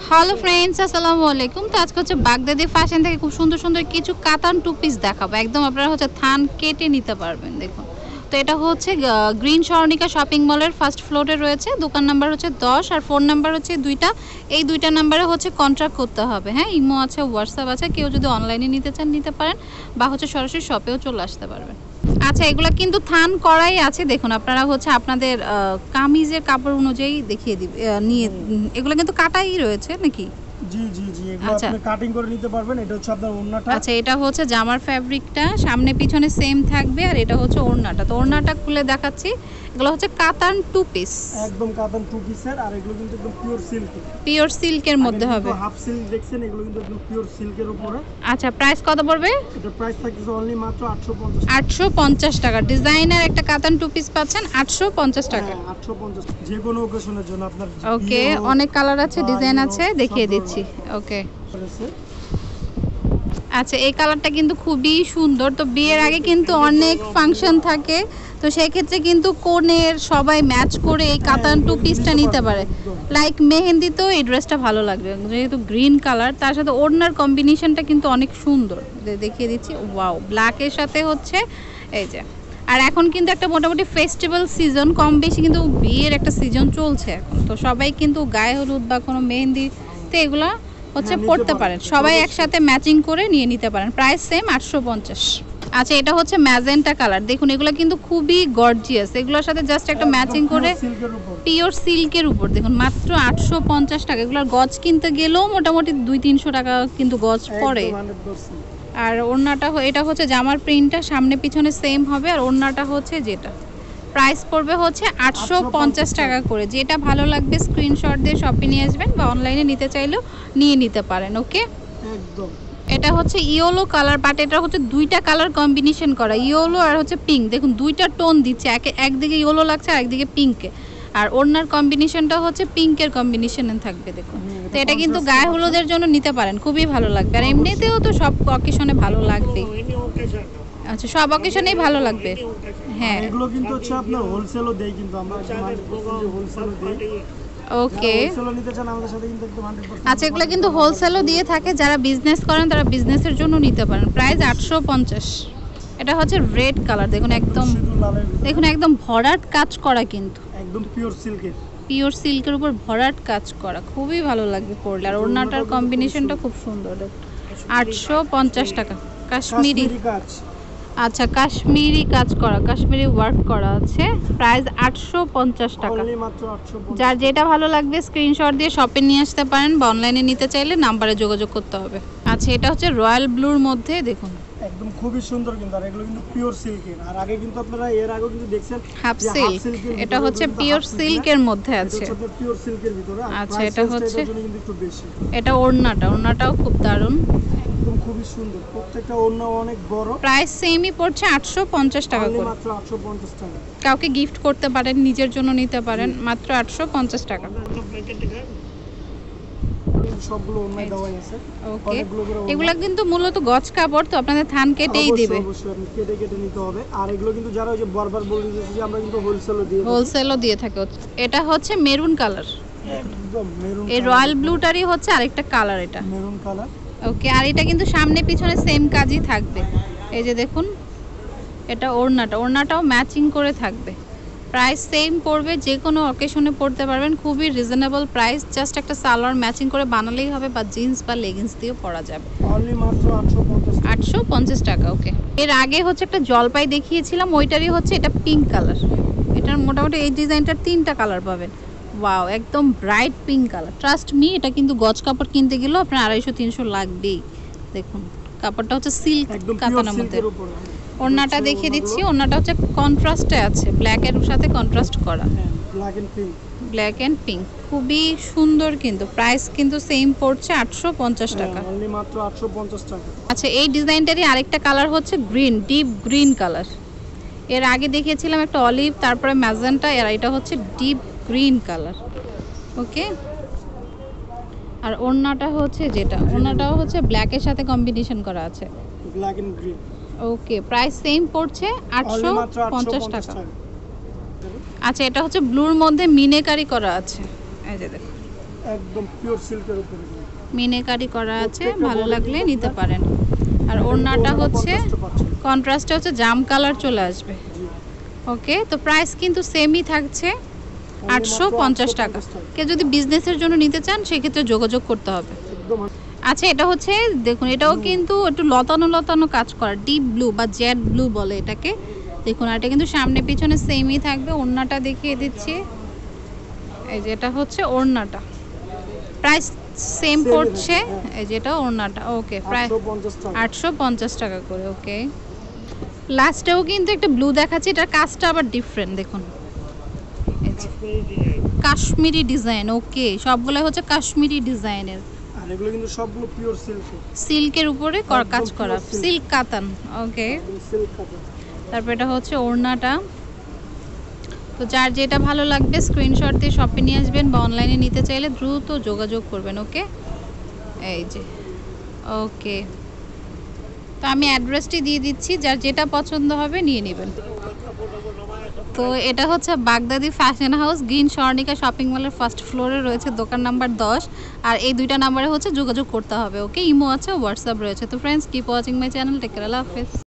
Hello friends, আসসালামু আলাইকুম। তো আজকে হচ্ছে বাগদাদি ফ্যাশন থেকে খুব সুন্দর সুন্দর কিছু কাতান টু পিস দেখাবো। একদম আপনারা হচ্ছে থান কেটে নিতে পারবেন। দেখুন, তো এটা হচ্ছে গ্রিন স্বর্ণিকা শপিং মলের ফার্স্ট ফ্লোরে রয়েছে। দোকান নাম্বার হচ্ছে 10 আর ফোন নাম্বার হচ্ছে দুইটা। এই দুইটা নাম্বারে হচ্ছে কন্ট্যাক্ট করতে হবে। হ্যাঁ, ইমো আছে, হোয়াটসঅ্যাপ আছে। কেউ যদি অনলাইনে নিতে চান নিতে পারেন, বা হচ্ছে সরাসরি শপেও চলে আসতে পারবেন। আচ্ছা, এগুলা কিন্তু থান করাই আছে। দেখুন, আপনারা হচ্ছে আপনাদের কামিজের কাপড় অনুযায়ী দেখিয়ে দিবে নিয়ে। এগুলো কিন্তু কাটাই রয়েছে নাকি? জি জি জি, এগুলো আপনি কাটিং করে নিতে পারবেন। এটা হচ্ছে আপনার ওড়নাটা। আচ্ছা, এটা হচ্ছে জামার ফ্যাব্রিকটা, সামনে পিছনে সেম থাকবে। আর এটা হচ্ছে ওড়নাটা। তো ওড়নাটা খুলে দেখাচ্ছি। এগুলো হচ্ছে কাতান টু পিস, একদম কাতান টু পিসের। আর এগুলো কিন্তু একদম পিওর সিল্ক, পিওর সিল্কের মধ্যে হবে। হাফ সিল্ক দেখছেন, এগুলো কিন্তু একদম পিওর সিল্কের উপরে। আচ্ছা, প্রাইস কত পড়বে? এটা প্রাইস থাকছে অনলি মাত্র 850 850 টাকা। ডিজাইনার একটা কাতান টু পিস পাচ্ছেন 850 টাকা। 850, যে কোনো ওকেশনের জন্য আপনার। ওকে, অনেক কালার আছে, ডিজাইন আছে, দেখিয়ে দিচ্ছি। ওকে, আচ্ছা, এই কালারটা কিন্তু খুবই সুন্দর। তো বিয়ের আগে কিন্তু অনেক ফাংশন থাকে, তো সেই ক্ষেত্রে কিন্তু কোণের সবাই ম্যাচ করে এই কাতান টু পিসটা নিতে পারে। লাইক মেহেন্দি, তো এই ড্রেসটা ভালো লাগবে যেহেতু গ্রিন কালার। তার সাথে ওড়নার কম্বিনেশনটা কিন্তু অনেক সুন্দর, দেখিয়ে দিচ্ছি। ওয়াও, ব্ল্যাকের সাথে হচ্ছে এই যে। আর এখন কিন্তু একটা মোটামুটি ফেস্টিভ্যাল সিজন, কম বেশি কিন্তু বিয়ের একটা সিজন চলছে এখন। তো সবাই কিন্তু গায়ে হলুদ বা কোনো মেহেন্দিতে এগুলা হচ্ছে পড়তে পারেন। সবাই একসাথে ম্যাচিং করে নিয়ে নিতে পারেন। Price same 850। আচ্ছা, এটা হচ্ছে ম্যাজেন্টা কালার। দেখুন, এগুলো কিন্তু খুবই গর্জিয়াস। এগুলোর সাথে জাস্ট একটা ম্যাচিং করে পিওর সিল্কের উপর দেখুন, মাত্র 850 টাকা। এগুলোর গজ কিনতে গেলেও মোটামুটি 200-300 টাকা কিন্তু গজ পড়ে। আর ওড়নাটা এটা হচ্ছে জামার প্রিন্টটা সামনে পিছনে সেম হবে। আর ওড়নাটা হচ্ছে যেটা, প্রাইস পড়বে হচ্ছে 850 টাকা করে। যেটা ভালো লাগবে স্ক্রিনশট দিয়ে শপে নিয়ে আসবেন, বা অনলাইনে নিতে চাইলেও নিয়ে নিতে পারেন। ওকে, একদম। এটা হচ্ছে ইয়েলো কালার, বাট এটা হচ্ছে দুইটা কালার কম্বিনেশন করা, ইয়েলো আর হচ্ছে পিঙ্ক। দেখুন, দুইটা টোন দিচ্ছে, একদিকে ইয়েলো লাগছে আর একদিকে পিঙ্কে। আর ওড়নার কম্বিনেশনটা হচ্ছে পিঙ্কের কম্বিনেশনে থাকবে। দেখুন, তো এটা কিন্তু গায়ে হলুদের জন্য নিতে পারেন, খুবই ভালো লাগবে। আর এমনিতেও তো সব অকেশনে ভালো লাগবে। আচ্ছা, সব অকেশনেই ভালো লাগবে। হ্যাঁ, এগুলো কিন্তু হচ্ছে আপনার হোলসেলও দেই, কিন্তু আমরা হোলসেলও দেই। ওকে। হোলসেলও নিতে চান আমাদের সাথে কিন্তু একদম 100%। আচ্ছা, এগুলো কিন্তু হোলসেলও দিয়ে থাকে। যারা বিজনেস করেন তারা বিজনেসের জন্য নিতে পারেন। প্রাইস 850। এটা হচ্ছে রেড কালার। দেখুন একদম, দেখুন একদম ভরাট কাজ করা, কিন্তু একদম পিওর সিল্কের, পিওর সিল্কের উপর ভরাট কাজ করা, খুবই ভালো লাগবে পরলে। আর ওড়নাটার কম্বিনেশনটা খুব সুন্দর। দেখুন, 850 টাকা। কাশ্মীরি কাজ। আচ্ছা, কাশ্মীরি কাজ করা, কাশ্মীরি ওয়ার্ক করা আছে। প্রাইস 850 টাকা। অনলি মাত্র 850। যার যেটা ভালো লাগবে স্ক্রিনশট দিয়ে শপে নিয়ে আসতে পারেন, বা অনলাইনে নিতে চাইলে নাম্বারে যোগাযোগ করতে হবে। আচ্ছা, এটা হচ্ছে রয়্যাল ব্লুর মধ্যে। দেখুন একদম খুবই সুন্দর কিন্তু। আর এগুলো কিন্তু পিওর সিল্কের। আর আগে কিন্তু আপনারা এর আগে কিন্তু দেখছেন হাফ সিল্ক। এটা হচ্ছে পিওর সিল্কের মধ্যে আছে। এটা পিওর সিল্কের ভিতরে। আচ্ছা, এটা হচ্ছে, কিন্তু একটু বেশি। এটা ওড়নাটাও খুব দারুণ, একদম খুবই সুন্দর। প্রত্যেকটা ওড়না অনেক বড়। প্রাইস সেমই পড়ছে 850 টাকা করে। মাত্র 850 টাকা। কাউকে গিফট করতে পারেন, নিজের জন্য নিতে পারেন, মাত্র 850 টাকা। সবগুলো অনলাইন দেওয়া আছে। ওকে, এগুলো কিন্তু মূলত গজ কাপড়, তো আপনাদের থান কেটেই দিবে। অবশ্যই আপনি কেটে কেটে নিতে হবে। আর এগুলো কিন্তু যারা ওই যে বারবার বলে দিয়েছে যে আমরা কিন্তু হোলসেলও দিয়ে থাকে। এটা হচ্ছে মেরুন কালার। একদম মেরুন। এই রয়্যাল ব্লুটারই হচ্ছে আরেকটা কালার, এটা মেরুন কালার। ওকে, আর এটা কিন্তু সামনে পিছনে সেম কাজই থাকবে। এই যে দেখুন, এটা ওড়নাটাও ম্যাচিং করে থাকবে। প্রাইস সেম পড়বে, যে কোনো অকেশনে পড়তে পারবেন, খুবই রিজনেবল প্রাইস। জাস্ট একটা সালোয়ার ম্যাচিং করে বানালেই হবে, বা জিন্স বা লেগিংস দিয়েও পরা যাবে। অনলি মাত্র 850 টাকা। ওকে, এর আগে হচ্ছে একটা জলপাই দেখিয়েছিলাম, ওইটারই হচ্ছে এটা পিঙ্ক কালার। এটার মোটামুটি এই ডিজাইনটার 3টা কালার পাবেন। ওয়াও, একদম bright pink colour. Trust me, এটা কিন্তু গজ কাপড় কিনতে গেলেও আপনার 250-300 লাগবেই। দেখুন, কাপড়টা হচ্ছে সিল্ক কাতানের মধ্যে। ওড়নাটা দেখিয়ে দিচ্ছি। ওড়নাটা হচ্ছে কন্ট্রাস্টে আছে, ব্ল্যাক এর সাথে কন্ট্রাস্ট করা, ব্ল্যাক এন্ড পিঙ্ক, খুবই সুন্দর। কিন্তু প্রাইস কিন্তু সেম পড়ছে 850 টাকা। অনলি মাত্র 850 টাকা। আচ্ছা, এই ডিজাইনটারই আরেকটা কালার হচ্ছে গ্রিন, ডিপ গ্রিন কালার। এর আগে দেখিয়েছিলাম একটা অলিভ, তারপরে ম্যাজেন্টা, আর এটা হচ্ছে ডিপ গ্রিন কালার। ওকে, আর ওড়নাটা হচ্ছে যেটা, ওড়নাটাও হচ্ছে ব্ল্যাকের সাথে কম্বিনেশন করা আছে, black and green. Okay, price same পড়ছে 850 টাকা। আচ্ছা, এটা হচ্ছে ব্লুর মধ্যে মিনেকারি করা আছে। এই যে দেখুন, একদম পিওর সিল্কের উপরে কিন্তু। মিনেকারি করা আছে, প্রত্যেকটা ভালো body লাগলে কিন্তু নিতে আপনার পারেন। আর ওড়নাটা হচ্ছে কন্ট্রাস্টে পাচ্ছেন। কন্ট্রাস্টে হচ্ছে জাম কালার চলে আসবে। জি। ওকে, তো প্রাইস কিন্তু সেমই থাকছে, Only মাত্র 850 টাকা। 850 টাকা। কেউ যদি বিজনেসের জন্য নিতে চান সেক্ষেত্রে যোগাযোগ করতে হবে। একদম আচ্ছা, এটা হচ্ছে দেখুন, এটাও কিন্তু একটু লতানো লতানো কাজ করা, ডিপ ব্লু বা জেড ব্লু বলে এটাকে। দেখুন, আর এটা কিন্তু সামনে পিছনে সেমই থাকবে। ওড়নাটা দেখিয়ে দিচ্ছি, এই যে এটা হচ্ছে ওড়নাটা, প্রাইস সেম Same পড়ছে। থাকবে, হ্যাঁ। এই যে এটা ওড়নাটা, ওকে, প্রায় 850 টাকা। 850 টাকা করে। ওকে, লাস্টেও কিন্তু একটা ব্লু দেখাচ্ছি, এটার কাজটা আবার ডিফারেন্ট। দেখুন, এই যে কাশ্মীরি ডিজাইন। ওকে, সবগুলো হচ্ছে কাশ্মীরি ডিজাইনের, আর এগুলো কিন্তু সবগুলো পিওর সিল্কের। সিল্কের উপরে একদম কাজ pure করা, silk। সিল্ক কাতান। ওকে, সিল্ক কাপড়। তারপর এটা হচ্ছে ওড়নাটা। তো যার যেটা ভালো লাগবে স্ক্রিনশট দিয়ে শপে নিয়ে আসবেন, বা অনলাইনে নিতে চাইলে দ্রুত যোগাযোগ করবেন। ওকে, এই যে, ওকে, তো আমি অ্যাড্রেসটি দিয়ে দিচ্ছি, যার যেটা পছন্দ হবে নিয়ে নেবেন। তো এটা হচ্ছে Baghdadi fashion house, green Swarnika shopping মলের ফার্স্ট ফ্লোরে রয়েছে, দোকান নাম্বার 10। আর এই দুইটা নাম্বারে হচ্ছে যোগাযোগ করতে হবে। ওকে, ইমো আছে, হোয়াটসঅ্যাপ রয়েছে। তো friends, keep watching my channel, take care, আল্লাহ হাফেজ।